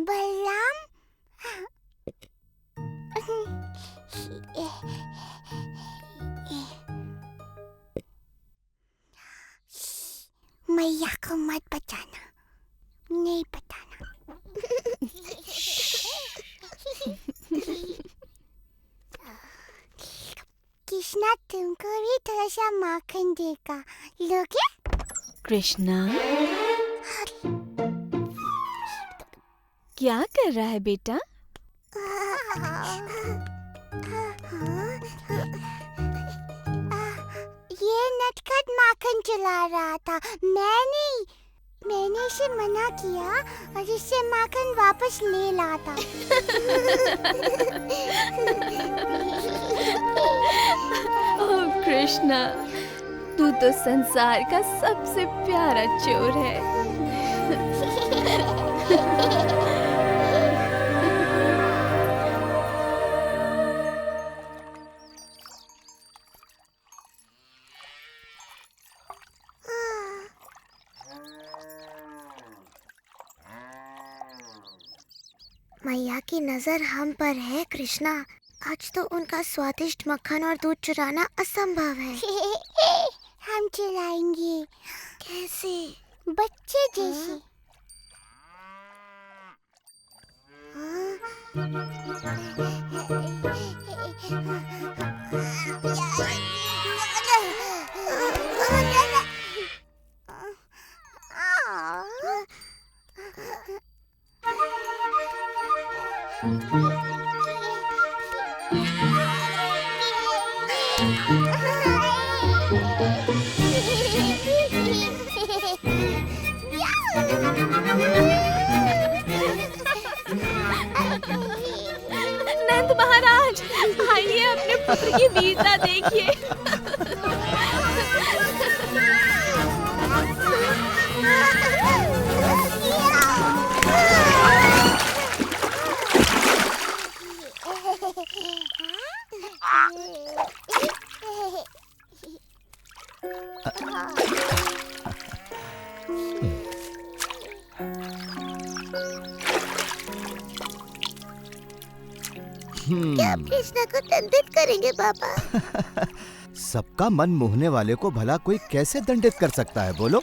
बलराम, मैया को मत बचाना, नहीं बताना। कृष्णा तुमको भी थोड़ा सा माखन देगा, लोगे? कृष्णा, क्या कर रहा है बेटा? ये नटखट माखन चला रहा था। मैंने इसे मना किया और इससे माखन वापस ले लाता। ओह कृष्णा, तू तो संसार का सबसे प्यारा चोर है। मैया की नजर हम पर है कृष्णा। आज तो उनका स्वादिष्ट मक्खन और दूध चुराना असंभव है। हम चुराएंगे। कैसे? बच्चे जैसे। नंद महाराज, आइए अपने पुत्र की वीरता देखिए। क्या आप कृष्णा को दंडित करेंगे पापा? सबका मन मोहने वाले को भला कोई कैसे दंडित कर सकता है, बोलो?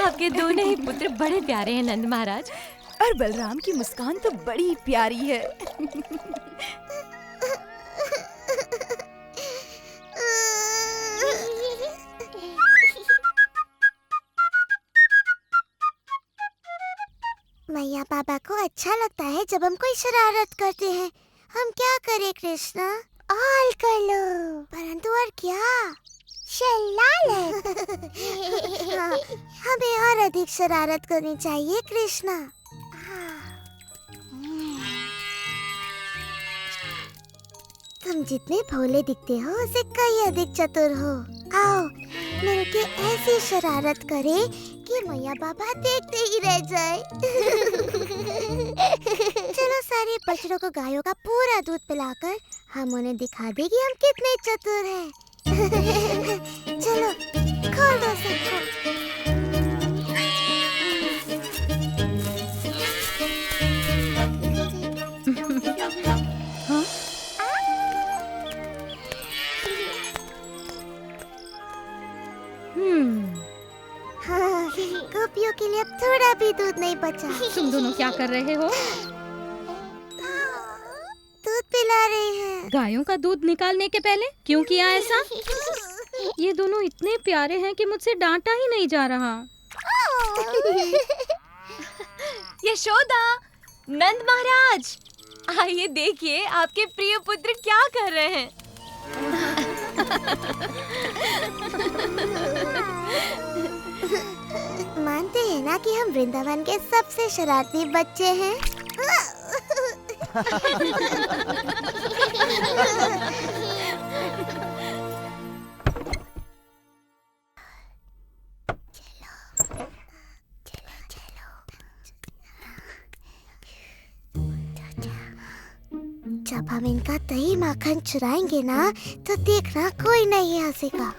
आपके दोनों ही पुत्र बड़े प्यारे हैं नंद महाराज, और बलराम की मुस्कान तो बड़ी प्यारी है। मैया पापा को अच्छा लगता है जब हम कोई शरारत करते हैं। हम क्या करें कृष्णा? और कर लो। परंतु और क्या? शरारत। हाँ, हमें और अधिक शरारत करनी चाहिए कृष्णा। तुम जितने भोले दिखते हो उससे कई अधिक चतुर हो। आओ मिलके ऐसी शरारत करें कि मैया बाबा देखते ही रह जाए। चलो सारे बछड़ों को गायों का पूरा दूध पिलाकर हम उन्हें दिखा दें कि हम कितने चतुर हैं। चलो खोल दो सबको। हाँ, गोपियों के लिए अब थोड़ा भी दूध नहीं बचा। जा। तुम दोनों क्या कर रहे हो? दूध पिला रहे हैं। गायों का दूध निकालने के पहले क्यों किया ऐसा? ये दोनों इतने प्यारे हैं कि मुझसे डांटा ही नहीं जा रहा। यशोदा, नंद महाराज, आइए देखिए आपके प्रिय पुत्र क्या कर रहे हैं। मानते हैं ना कि हम वृंदावन के सबसे शरारती बच्चे हैं। जब हम इनका दही माखन चुराएंगे ना, तो देखना कोई नहीं हंसेगा।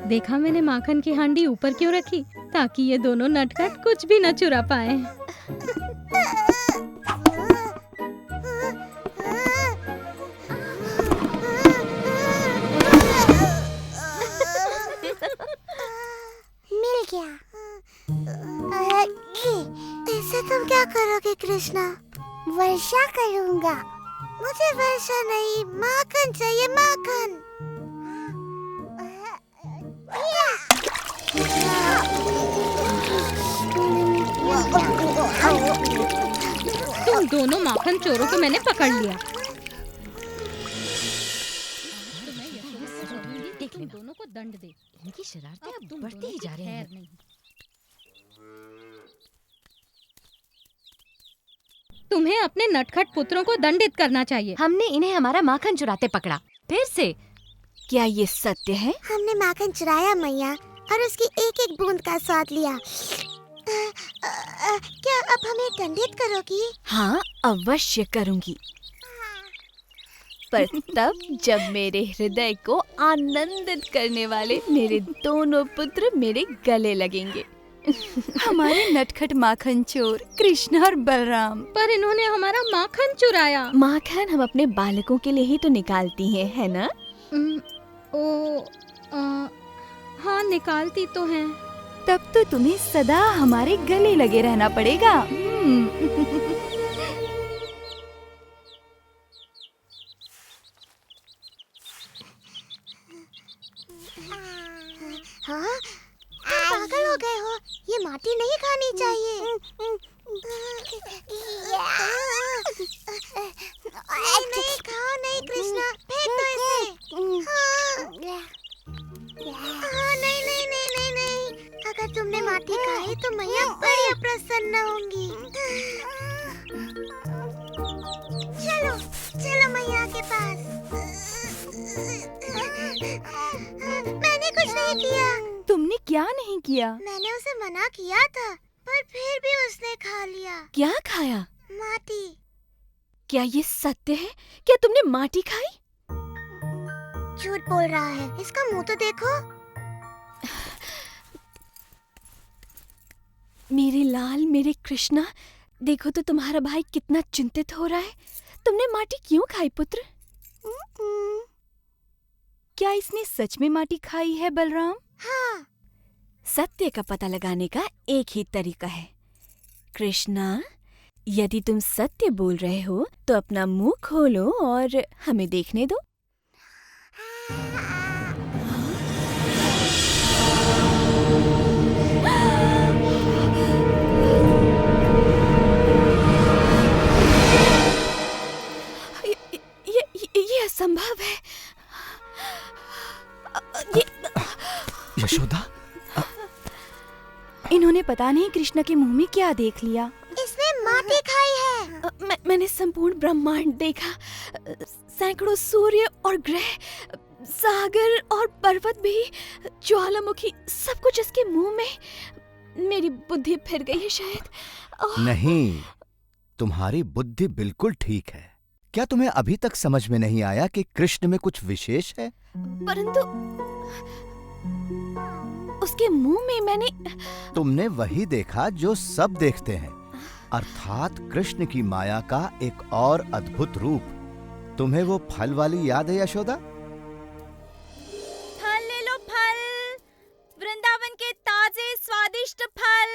देखा मैंने माखन की हांडी ऊपर क्यों रखी? ताकि ये दोनों नटखट कुछ भी न चुरा पाए। मिल गया। इससे तुम क्या करोगे कृष्णा? वर्षा करूंगा। मुझे वर्षा नहीं, माखन चाहिए, माखन। तुम दोनों माखन चोरों को मैंने पकड़ लिया। देख लेना, दोनों को दंड दे। इनकी शरारतें अब बढ़ती ही जा रही हैं। तुम्हें अपने नटखट पुत्रों को दंडित करना चाहिए। हमने इन्हें हमारा माखन चुराते पकड़ा, फिर से। क्या ये सत्य है? हमने माखन चुराया मैया, और उसकी एक एक बूंद का स्वाद लिया। क्या अब हमें दंडित करोगी? हाँ, अवश्य करूंगी, पर तब जब मेरे हृदय को आनंदित करने वाले मेरे दोनों पुत्र मेरे गले लगेंगे। हमारे नटखट माखन चोर कृष्ण और बलराम। पर इन्होंने हमारा माखन चुराया। माखन हम अपने बालकों के लिए ही तो निकालती हैं, है ना? हाँ, निकालती तो हैं। तब तो तुम्हें सदा हमारे गले लगे रहना पड़ेगा। हाँ, तुम पागल हो गए हो। ये माटी नहीं खानी चाहिए। नहीं खाओ नहीं कृष्णा, फेंक दो इसे। हाँ, नहीं नहीं नहीं नहीं नहीं। अगर तुमने माटी खाई तो मैया बड़ी अप्रसन्न होंगी। चलो चलो मैया के पास। मैंने कुछ नहीं किया। तुमने क्या नहीं किया? मैंने उसे मना किया था, पर फिर भी उसने खा लिया। क्या खाया? माटी। क्या ये सत्य है? क्या तुमने माटी खाई? झूठ बोल रहा है, इसका मुंह तो देखो। मेरे लाल, मेरे कृष्णा, देखो तो तुम्हारा भाई कितना चिंतित हो रहा है। तुमने माटी क्यों खाई पुत्र? क्या इसने सच में माटी खाई है बलराम? हाँ। सत्य का पता लगाने का एक ही तरीका है। कृष्णा, यदि तुम सत्य बोल रहे हो तो अपना मुंह खोलो और हमें देखने दो। ये असंभव है। यशोदा, इन्होंने पता नहीं कृष्ण के मुंह में क्या देख लिया। इसने माटी खाई है। मैंने संपूर्ण ब्रह्मांड देखा, सैकड़ों सूर्य और ग्रह, सागर और पर्वत भी, ज्वालामुखी, सब कुछ इसके मुंह में। मेरी बुद्धि फिर गई है शायद। नहीं, तुम्हारी बुद्धि बिल्कुल ठीक है। क्या तुम्हें अभी तक समझ में नहीं आया कि कृष्ण में कुछ विशेष है? परंतु उसके मुंह में मैंने तुमने वही देखा जो सब देखते हैं, अर्थात कृष्ण की माया का एक और अद्भुत रूप। तुम्हें वो फल वाली याद है यशोदा? फल ले लो, फल, वृंदावन के ताजे स्वादिष्ट फल।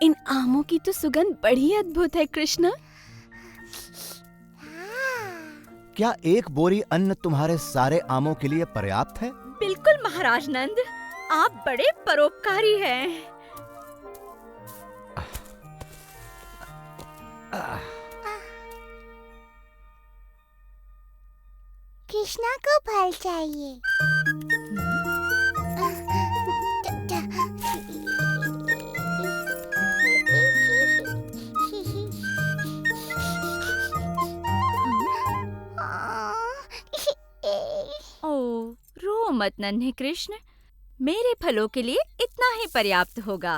इन आमों की तो सुगंध बड़ी अद्भुत है कृष्ण। क्या एक बोरी अन्न तुम्हारे सारे आमों के लिए पर्याप्त है? बिल्कुल महाराज नंद, आप बड़े परोपकारी हैं। कृष्णा को फल चाहिए। ओ, रो मत नन्हे कृष्ण, मेरे फलों के लिए इतना ही पर्याप्त होगा।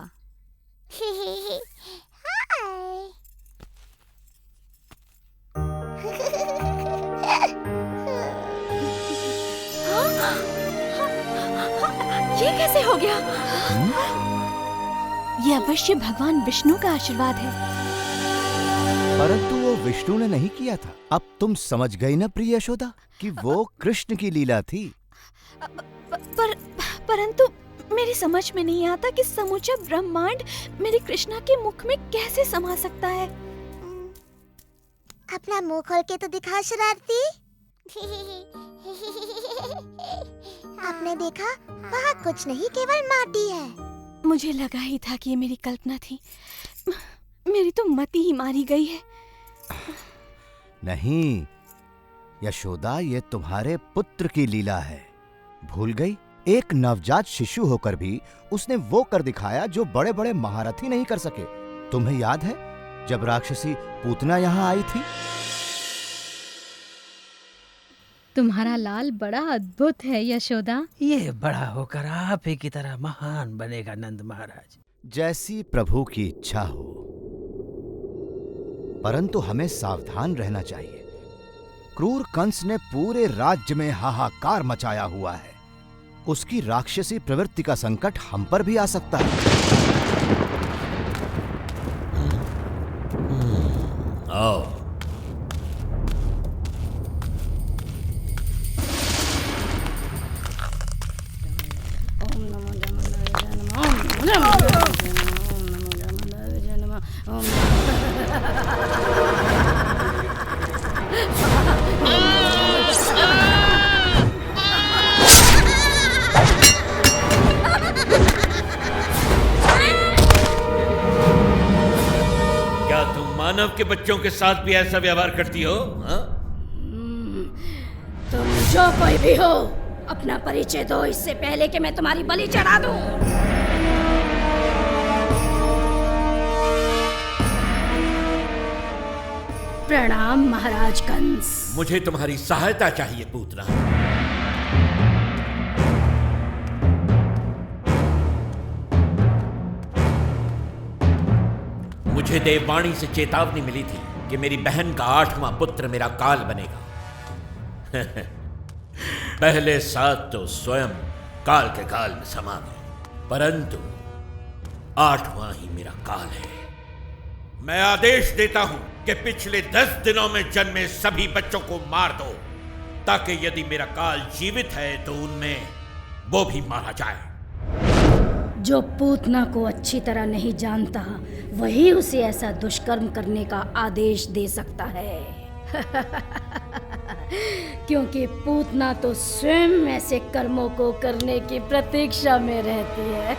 ये कैसे हो गया? ये अवश्य भगवान विष्णु का आशीर्वाद है। परंतु वो विष्णु ने नहीं किया था। अब तुम समझ गई ना प्रिय यशोदा कि वो कृष्ण की लीला थी। परंतु मेरी समझ में नहीं आता कि समूचा ब्रह्मांड मेरी कृष्णा के मुख में कैसे समा सकता है। अपना मुंह खोल के तो दिखा शरारती। आपने देखा, वहाँ कुछ नहीं, केवल माटी है। मुझे लगा ही था कि ये मेरी कल्पना थी। मेरी तो मति ही मारी गई है। नहीं यशोदा, ये तुम्हारे पुत्र की लीला है। भूल गई? एक नवजात शिशु होकर भी उसने वो कर दिखाया जो बड़े बड़े महारथी नहीं कर सके। तुम्हें याद है जब राक्षसी पूतना यहाँ आई थी? तुम्हारा लाल बड़ा अद्भुत है यशोदा। ये बड़ा होकर आप ही की तरह महान बनेगा नंद महाराज। जैसी प्रभु की इच्छा हो, परंतु हमें सावधान रहना चाहिए। क्रूर कंस ने पूरे राज्य में हाहाकार मचाया हुआ है। उसकी राक्षसी प्रवृत्ति का संकट हम पर भी आ सकता है। आओ। मानव के बच्चों के साथ भी ऐसा व्यवहार करती हो? हाँ? तुम जो कोई भी हो, अपना परिचय दो, इससे पहले कि मैं तुम्हारी बलि चढ़ा दूं। प्रणाम महाराज कंस। मुझे तुम्हारी सहायता चाहिए पूतना। मुझे देववाणी से चेतावनी मिली थी कि मेरी बहन का 8वां पुत्र मेरा काल बनेगा। पहले 7 तो स्वयं काल के काल में समा गए, परंतु 8वां ही मेरा काल है। मैं आदेश देता हूं कि पिछले 10 दिनों में जन्मे सभी बच्चों को मार दो, ताकि यदि मेरा काल जीवित है तो उनमें वो भी मारा जाए। जो पूतना को अच्छी तरह नहीं जानता, वही उसे ऐसा दुष्कर्म करने का आदेश दे सकता है। क्योंकि पूतना तो स्वयं ऐसे कर्मों को करने की प्रतीक्षा में रहती है।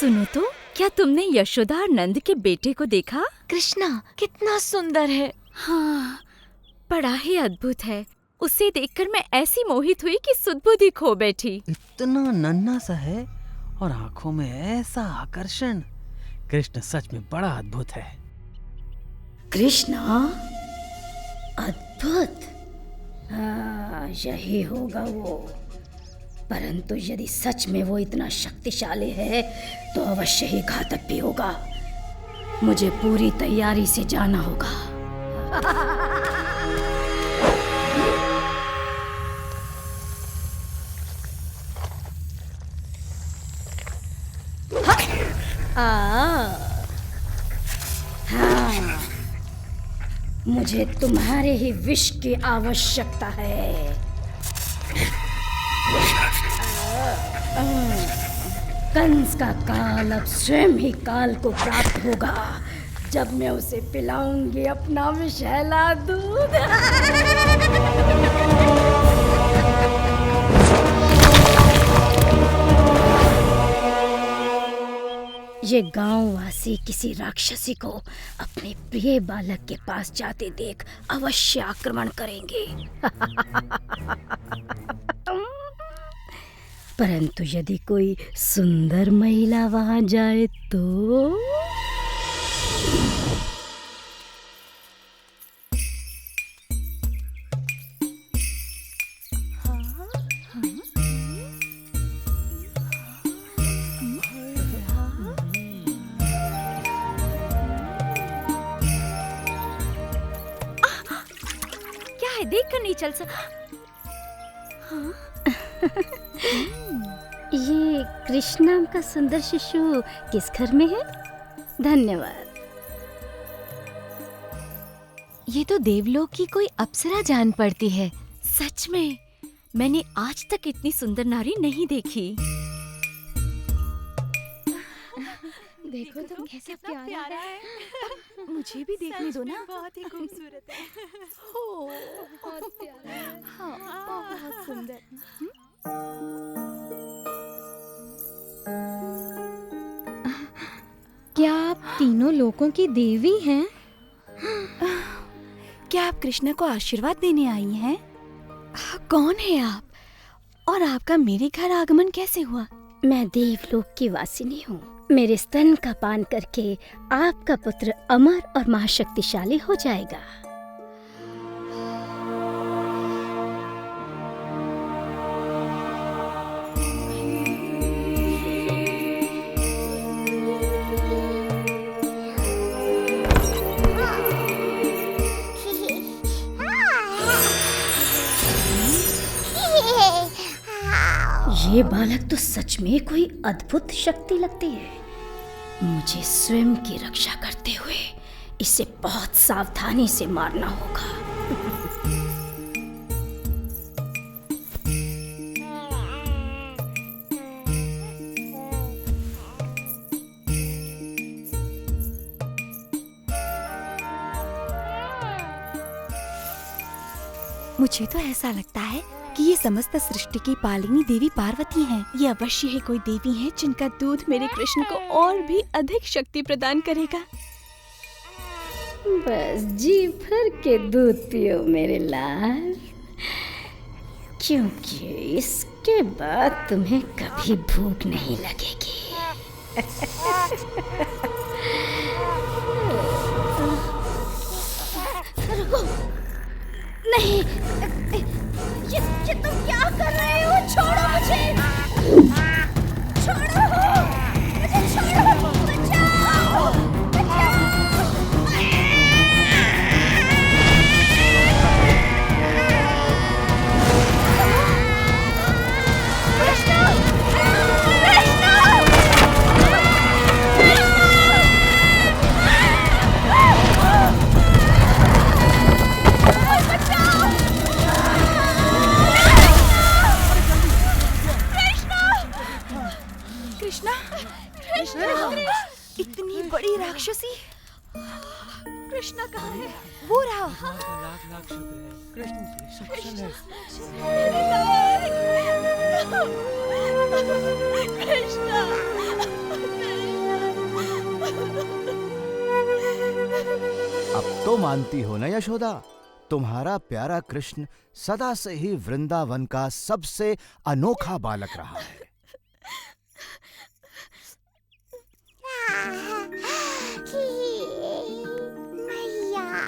सुनो तो, क्या तुमने यशोदा और नंद के बेटे को देखा? कृष्णा कितना सुंदर है। हाँ, बड़ा ही अद्भुत है। उसे देखकर मैं ऐसी मोहित हुई कि सुध-बुद्धि खो बैठी। इतना नन्हा सा है और आंखों में ऐसा आकर्षण। कृष्ण सच में बड़ा अद्भुत है। कृष्णा अद्भुत, हाँ यही होगा वो। परंतु यदि सच में वो इतना शक्तिशाली है तो अवश्य ही घातक भी होगा। मुझे पूरी तैयारी से जाना होगा। हाँ, मुझे तुम्हारे ही विष की आवश्यकता है। कंस का काल अब स्वयं ही काल को प्राप्त होगा जब मैं उसे पिलाऊंगी अपना विषैला दूध। ये गांववासी किसी राक्षसी को अपने प्रिय बालक के पास जाते देख अवश्य आक्रमण करेंगे। परंतु यदि कोई सुंदर महिला वहां जाए तो क्या है, देख कर नहीं चल सकता? ये कृष्ण नाम का सुंदर शिशु किस घर में है? धन्यवाद। ये तो देवलोक की कोई अप्सरा जान पड़ती है। सच में मैंने आज तक इतनी सुंदर नारी नहीं देखी। देखो तो कैसा प्यारा है। मुझे भी देखने दो ना। बहुत ही खूबसूरत है। बहुत प्यारा है। हाँ, बहुत सुंदर। क्या आप तीनों लोगों की देवी हैं? क्या आप कृष्ण को आशीर्वाद देने आई हैं? कौन है आप? और आपका मेरे घर आगमन कैसे हुआ? मैं देवलोक की वासिनी हूँ। मेरे स्तन का पान करके आपका पुत्र अमर और महाशक्तिशाली हो जाएगा। ये बालक तो सच में कोई अद्भुत शक्ति लगती है। मुझे स्वयं की रक्षा करते हुए इसे बहुत सावधानी से मारना होगा। मुझे तो ऐसा लगता है कि ये समस्त सृष्टि की पालिनी देवी पार्वती हैं। ये अवश्य ही कोई देवी हैं जिनका दूध मेरे कृष्ण को और भी अधिक शक्ति प्रदान करेगा। बस जी भर के दूध पियो मेरे लाल, क्योंकि इसके बाद तुम्हें कभी भूख नहीं लगेगी। रुको, नहीं, ये तुम क्या कर रहे हो? छोड़ो मुझे, छोड़ो मुझे, छोड़ो, बचाओ, बचाओ। इतनी बड़ी राक्षसी कृष्णा कहाँ है? वो रहा। लाख शुक्र है। कृष्ण की सक्षम है। कृष्णा, अब तो मानती हो ना यशोदा, तुम्हारा प्यारा कृष्ण सदा से ही वृंदावन का सबसे अनोखा बालक रहा है।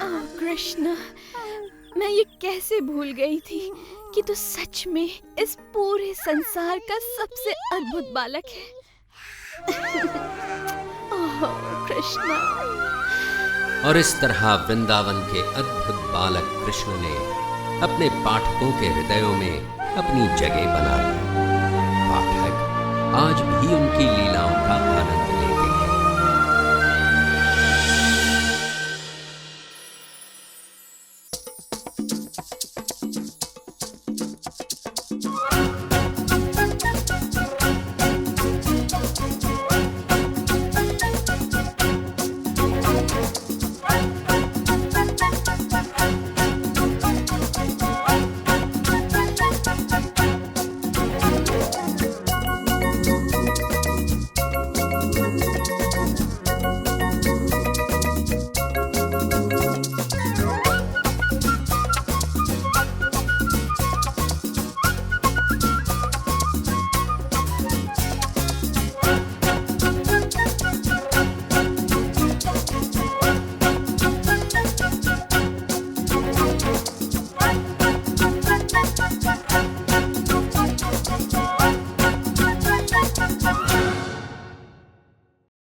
ओह कृष्णा, मैं ये कैसे भूल गई थी कि तू सच में इस पूरे संसार का सबसे अद्भुत बालक है। ओह कृष्णा। और इस तरह वृंदावन के अद्भुत बालक कृष्ण ने अपने पाठकों के हृदयों में अपनी जगह बना ली। पाठक आज भी उनकी लीलाओं का